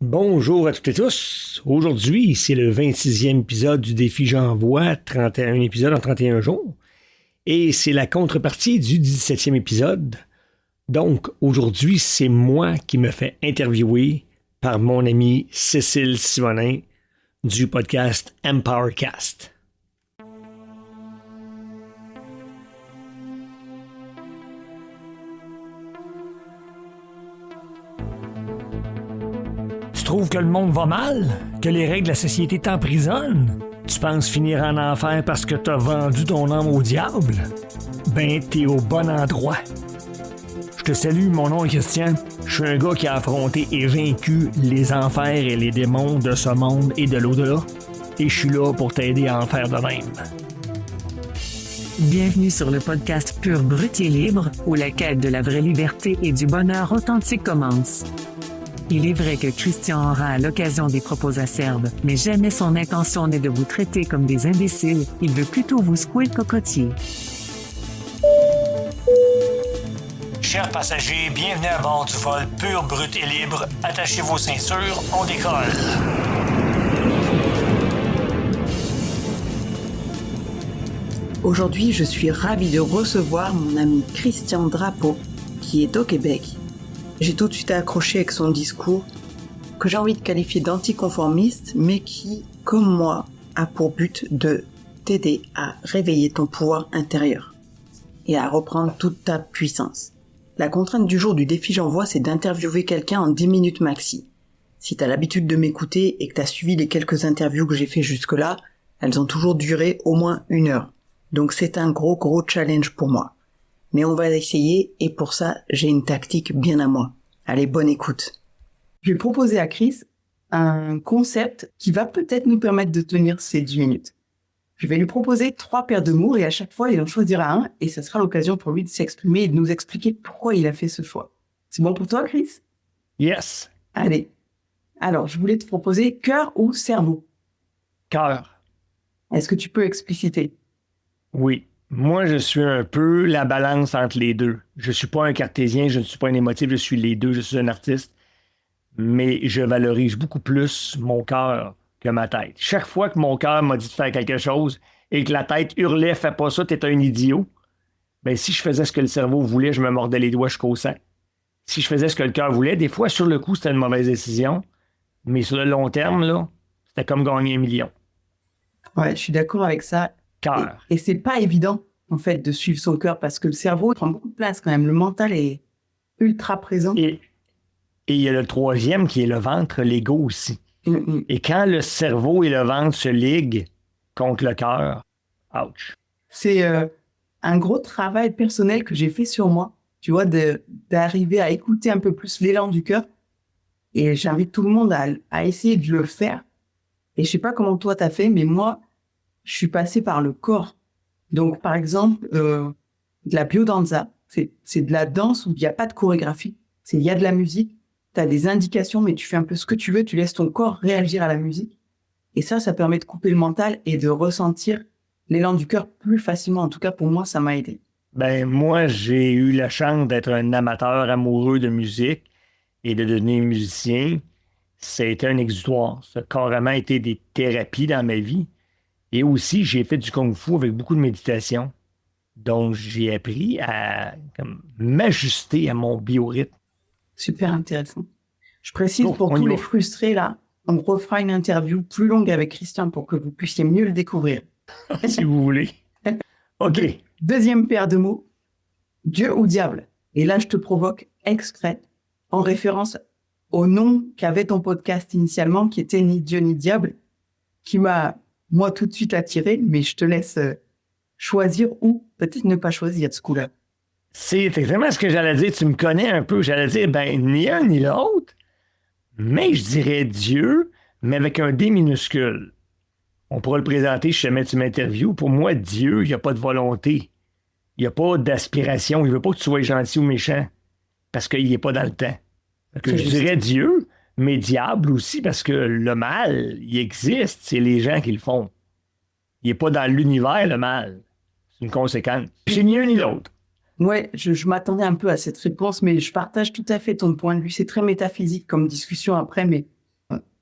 Bonjour à toutes et tous. Aujourd'hui, c'est le 26e épisode du défi J'envoie, 31 épisodes en 31 jours. Et c'est la contrepartie du 17e épisode. Donc, aujourd'hui, c'est moi qui me fais interviewer par mon ami Cécile Simonin du podcast Empowercast. Tu trouves que le monde va mal? Que les règles de la société t'emprisonnent? Tu penses finir en enfer parce que t'as vendu ton âme au diable? Ben, t'es au bon endroit. Je te salue, mon nom est Christian. Je suis un gars qui a affronté et vaincu les enfers et les démons de ce monde et de l'au-delà. Et je suis là pour t'aider à en faire de même. Bienvenue sur le podcast Pur, Brut et Libre, où la quête de la vraie liberté et du bonheur authentique commence. Il est vrai que Christian aura à l'occasion des propos acerbes, mais jamais son intention n'est de vous traiter comme des imbéciles, il veut plutôt vous secouer le cocotier. Chers passagers, bienvenue à bord du vol Pur, Brut et Libre. Attachez vos ceintures, on décolle. Aujourd'hui, je suis ravie de recevoir mon ami Christian Drapeau, qui est au Québec. J'ai tout de suite accroché avec son discours, que j'ai envie de qualifier d'anticonformiste, mais qui, comme moi, a pour but de t'aider à réveiller ton pouvoir intérieur et à reprendre toute ta puissance. La contrainte du jour du défi J'envoie, c'est d'interviewer quelqu'un en 10 minutes maxi. Si t'as l'habitude de m'écouter et que t'as suivi les quelques interviews que j'ai fait jusque-là, elles ont toujours duré au moins 1 heure. Donc c'est un gros challenge pour moi. Mais on va essayer et pour ça, j'ai une tactique bien à moi. Allez, bonne écoute. Je vais proposer à Chris un concept qui va peut-être nous permettre de tenir ces 10 minutes. Je vais lui proposer 3 paires de mots et à chaque fois, il en choisira un et ça sera l'occasion pour lui de s'exprimer et de nous expliquer pourquoi il a fait ce choix. C'est bon pour toi, Chris? Yes. Allez. Alors, je voulais te proposer cœur ou cerveau. Cœur. Est-ce que tu peux expliciter? Oui. Moi, je suis un peu la balance entre les deux. Je suis pas un cartésien, je ne suis pas un émotif, je suis les deux, je suis un artiste. Mais je valorise beaucoup plus mon cœur que ma tête. Chaque fois que mon cœur m'a dit de faire quelque chose et que la tête hurlait « Fais pas ça, t'es un idiot », ben si je faisais ce que le cerveau voulait, je me mordais les doigts jusqu'au sang. Si je faisais ce que le cœur voulait, des fois, sur le coup, c'était une mauvaise décision. Mais sur le long terme, là, c'était comme gagner 1 million. Ouais, je suis d'accord avec ça. Cœur. Et c'est pas évident, en fait, de suivre son cœur parce que le cerveau prend beaucoup de place quand même. Le mental est ultra présent. Et il y a le troisième qui est le ventre, l'ego aussi. Et quand le cerveau et le ventre se liguent contre le cœur, ouch. C'est un gros travail personnel que j'ai fait sur moi, tu vois, d'arriver à écouter un peu plus l'élan du cœur. Et j'invite tout le monde à essayer de le faire. Et je sais pas comment toi t'as fait, mais moi, je suis passé par le corps. Donc, par exemple, de la biodanza, c'est de la danse où il n'y a pas de chorégraphie. Il y a de la musique, tu as des indications, mais tu fais un peu ce que tu veux, tu laisses ton corps réagir à la musique. Et ça permet de couper le mental et de ressentir l'élan du cœur plus facilement. En tout cas, pour moi, ça m'a aidé. Ben, moi, j'ai eu la chance d'être un amateur amoureux de musique et de devenir musicien. Ça a été un exutoire. Ça a carrément été des thérapies dans ma vie. Et aussi, j'ai fait du kung-fu avec beaucoup de méditation. Donc, j'ai appris à m'ajuster à mon biorhythme. Super intéressant. Je précise pour on tous y les va. frustrés, là, on refera une interview plus longue avec Christian pour que vous puissiez mieux le découvrir. Si vous voulez. OK. Deuxième paire de mots, Dieu ou diable. Et là, je te provoque exprès, en référence au nom qu'avait ton podcast initialement, qui était Ni Dieu ni Diable, qui m'a, moi, tout de suite attiré, mais je te laisse choisir ou peut-être ne pas choisir de ce coup-là. C'est exactement ce que j'allais dire. Tu me connais un peu. J'allais dire, ben, ni un ni l'autre. Mais je dirais Dieu, mais avec un D minuscule. On pourra le présenter si jamais tu m'interviews. Pour moi, Dieu, il n'y a pas de volonté. Il n'y a pas d'aspiration. Il ne veut pas que tu sois gentil ou méchant parce qu'il n'est pas dans le temps. Je dirais Dieu, mais diable aussi parce que le mal, il existe. C'est les gens qui le font. Il n'est pas dans l'univers, le mal. C'est une conséquence. Puis c'est ni un ni l'autre. Ouais, je m'attendais un peu à cette réponse, mais je partage tout à fait ton point de vue. C'est très métaphysique comme discussion après, mais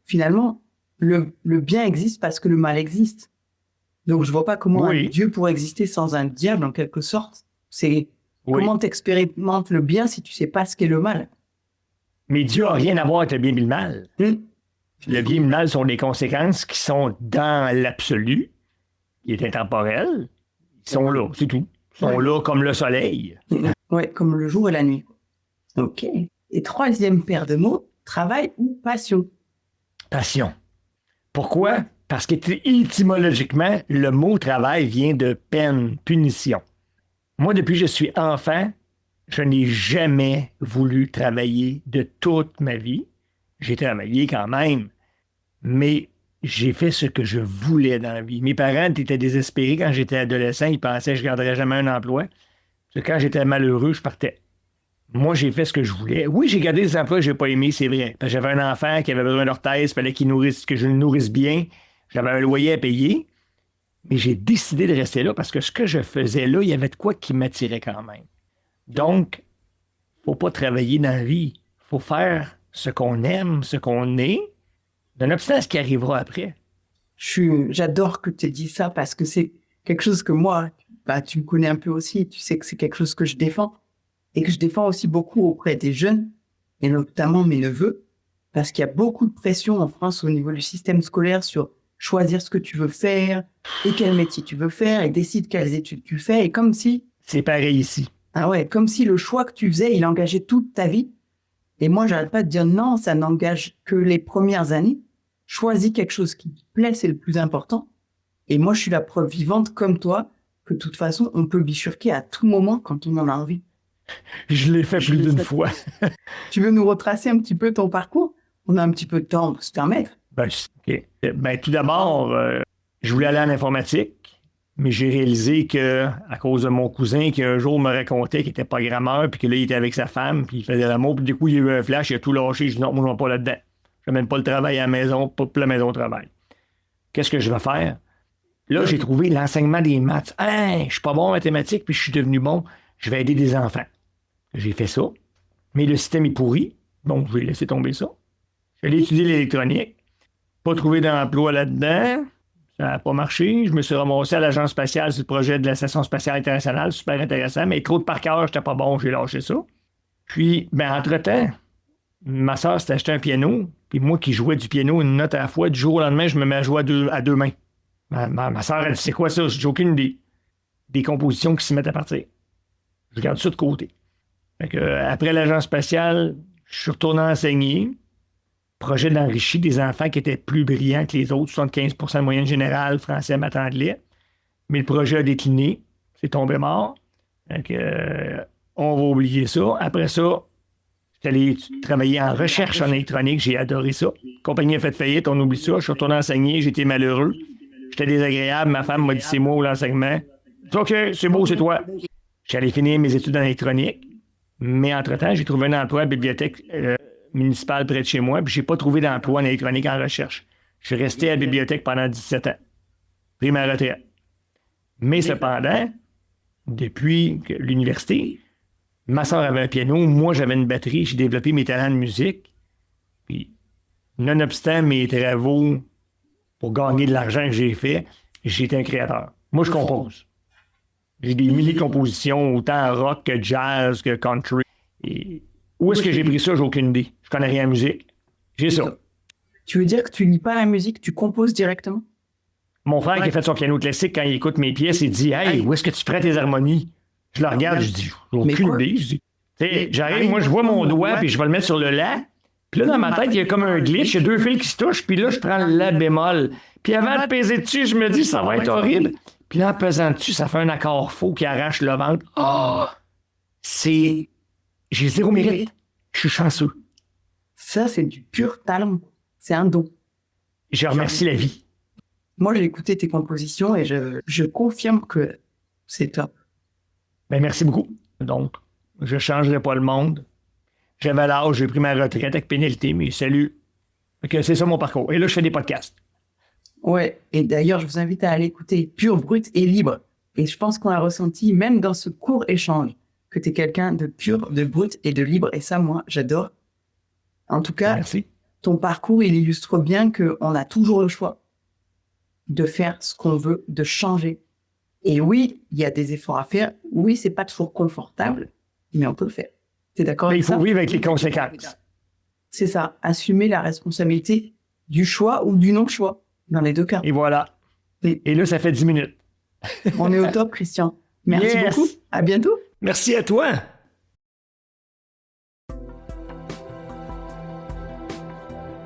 finalement, le bien existe parce que le mal existe. Donc, je vois pas comment un Dieu pourrait exister sans un diable, en quelque sorte. C'est comment t'expérimentes le bien si tu sais pas ce qu'est le mal. Mais Dieu n'a rien à voir avec le bien et le mal. Le bien et le mal sont des conséquences qui sont dans l'absolu, qui est intemporel. Ils sont là, c'est tout. Ils sont là comme le soleil. Oui, comme le jour et la nuit. OK. Et troisième paire de mots, travail ou passion? Passion. Pourquoi? Parce qu'étymologiquement, le mot travail vient de peine, punition. Moi, depuis que je suis enfant, je n'ai jamais voulu travailler de toute ma vie. J'ai travaillé quand même, mais j'ai fait ce que je voulais dans la vie. Mes parents étaient désespérés quand j'étais adolescent. Ils pensaient que je ne garderais jamais un emploi. Parce que quand j'étais malheureux, je partais. Moi, j'ai fait ce que je voulais. Oui, j'ai gardé des emplois que je n'ai pas aimés, c'est vrai. Parce que j'avais un enfant qui avait besoin d'orthèse, il fallait que je le nourrisse bien. J'avais un loyer à payer. Mais j'ai décidé de rester là parce que ce que je faisais là, il y avait de quoi qui m'attirait quand même. Donc, il ne faut pas travailler dans la vie. Il faut faire ce qu'on aime, ce qu'on est, nonobstant ce qui arrivera après. J'adore que tu aies dit ça parce que c'est quelque chose que moi, tu me connais un peu aussi. Tu sais que c'est quelque chose que je défends et que je défends aussi beaucoup auprès des jeunes et notamment mes neveux parce qu'il y a beaucoup de pression en France au niveau du système scolaire sur choisir ce que tu veux faire et quel métier tu veux faire et décide quelles études tu fais et comme si... C'est pareil ici. Ah ouais, comme si le choix que tu faisais, il engageait toute ta vie. Et moi, j'arrête pas de dire non, ça n'engage que les premières années. Choisis quelque chose qui te plaît, c'est le plus important. Et moi, je suis la preuve vivante, comme toi, que de toute façon, on peut bifurquer à tout moment quand on en a envie. Je l'ai fait plus d'une fois. Tu veux nous retracer un petit peu ton parcours? On a un petit peu de temps pour se permettre. Tout d'abord, je voulais aller en informatique, mais j'ai réalisé que, à cause de mon cousin qui un jour me racontait qu'il était programmeur, puis que là, il était avec sa femme, puis il faisait l'amour, puis du coup, il y a eu un flash, il a tout lâché. Je dis non, moi, je ne vais pas là-dedans. Je n'amène pas le travail à la maison, pas la maison au travail. Qu'est-ce que je vais faire? Là, j'ai trouvé l'enseignement des maths. Je ne suis pas bon en mathématiques, puis je suis devenu bon. Je vais aider des enfants. J'ai fait ça. Mais le système est pourri. Donc, je vais laisser tomber ça. J'allais étudier l'électronique. Pas trouvé d'emploi là-dedans. Ça n'a pas marché. Je me suis ramassé à l'Agence spatiale sur le projet de la Station spatiale internationale. Super intéressant. Mais trop de par cœur, j'étais pas bon. J'ai lâché ça. Puis, entre-temps, ma soeur s'est acheté un piano. Puis moi qui jouais du piano une note à la fois, du jour au lendemain, je me mets à jouer à deux mains. Ma soeur a dit, c'est quoi ça? J'ai aucune idée. Des compositions qui se mettent à partir. Je garde ça de côté. Fait que, après l'Agence spatiale, je suis retourné enseigner. Projet d'enrichir des enfants qui étaient plus brillants que les autres, 75% de moyenne générale, français, maths, anglais. Mais le projet a décliné. C'est tombé mort. Fait que, on va oublier ça. Après ça, j'étais allé travailler en recherche en électronique. J'ai adoré ça. La compagnie a fait faillite, on oublie ça. Je suis retourné enseigner, j'étais malheureux. J'étais désagréable. Ma femme m'a dit c'est moi ou l'enseignement. OK, c'est beau, c'est toi. J'allais finir mes études en électronique. Mais entre-temps, j'ai trouvé un emploi à la bibliothèque municipale près de chez moi, puis j'ai pas trouvé d'emploi en électronique en recherche. Je suis resté à la bibliothèque pendant 17 ans. Pris ma retraite. Mais cependant, depuis l'université, ma soeur avait un piano, moi j'avais une batterie, j'ai développé mes talents de musique. Puis, nonobstant mes travaux pour gagner de l'argent que j'ai fait, j'ai été un créateur. Moi, je compose. J'ai des milliers de compositions, autant rock que jazz que country. Et où est-ce que j'ai pris ça? J'ai aucune idée. Je connais rien en musique. J'ai ça. Tu veux dire que tu lis pas la musique, tu composes directement? Mon frère qui a fait son piano classique, quand il écoute mes pièces, il dit « Hey, où est-ce que tu prends tes harmonies? » Je le regarde, je dis « J'ai aucune idée. » Je dis, j'arrive, moi, je vois mon doigt, puis je vais le mettre sur le La. Puis là, dans ma tête, il y a comme un glitch, il y a deux fils qui se touchent, puis là, je prends le La bémol. Puis avant de peser dessus, je me dis « Ça va être horrible. » Puis là, en pesant dessus, ça fait un accord faux qui arrache le ventre. J'ai zéro mérite. Je suis chanceux. Ça, c'est du pur talent. C'est un don. Je remercie la vie. Moi, j'ai écouté tes compositions et je confirme que c'est top. Ben, merci beaucoup. Donc, je ne changerai pas le monde. J'avais l'âge, j'ai pris ma retraite avec pénalité, mais salut. Okay, c'est ça mon parcours. Et là, je fais des podcasts. Ouais, et d'ailleurs, je vous invite à aller écouter Pur, Brut et Libre. Et je pense qu'on a ressenti, même dans ce court échange, que tu es quelqu'un de pur, de brut et de libre. Et ça, moi, j'adore. En tout cas, merci. ton parcours, il illustre bien qu'on a toujours le choix de faire ce qu'on veut, de changer. Et oui, il y a des efforts à faire. Oui, c'est pas toujours confortable, mais on peut le faire. T'es d'accord avec ça? Il faut vivre avec les conséquences. C'est ça, assumer la responsabilité du choix ou du non-choix, dans les deux cas. Et voilà. Et là, ça fait 10 minutes. On est au top, Christian. Merci beaucoup. À bientôt. Merci à toi.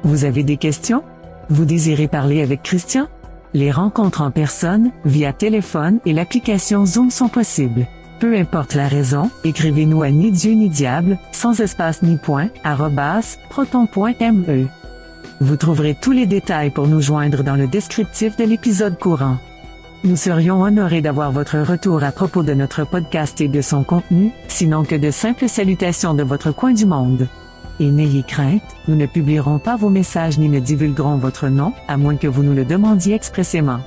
Vous avez des questions? Vous désirez parler avec Christian? Les rencontres en personne, via téléphone et l'application Zoom sont possibles. Peu importe la raison, écrivez-nous à ni Dieu ni diable, sans espace ni point, @proton.me. Vous trouverez tous les détails pour nous joindre dans le descriptif de l'épisode courant. Nous serions honorés d'avoir votre retour à propos de notre podcast et de son contenu, sinon que de simples salutations de votre coin du monde. Et n'ayez crainte, nous ne publierons pas vos messages ni ne divulguerons votre nom, à moins que vous nous le demandiez expressément.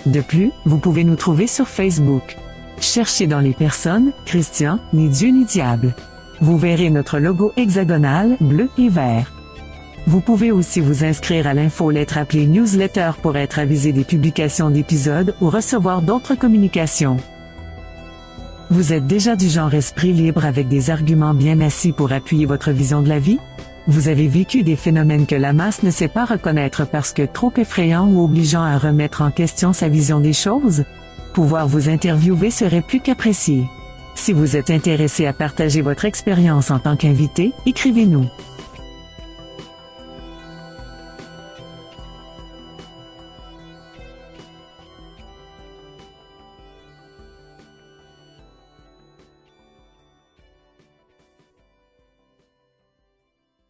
De plus, vous pouvez nous trouver sur Facebook. Cherchez dans les personnes, Christian, ni Dieu ni diable. Vous verrez notre logo hexagonal, bleu et vert. Vous pouvez aussi vous inscrire à l'infolettre appelée newsletter pour être avisé des publications d'épisodes ou recevoir d'autres communications. Vous êtes déjà du genre esprit libre avec des arguments bien assis pour appuyer votre vision de la vie? Vous avez vécu des phénomènes que la masse ne sait pas reconnaître parce que trop effrayants ou obligeants à remettre en question sa vision des choses? Pouvoir vous interviewer serait plus qu'apprécié. Si vous êtes intéressé à partager votre expérience en tant qu'invité, écrivez-nous.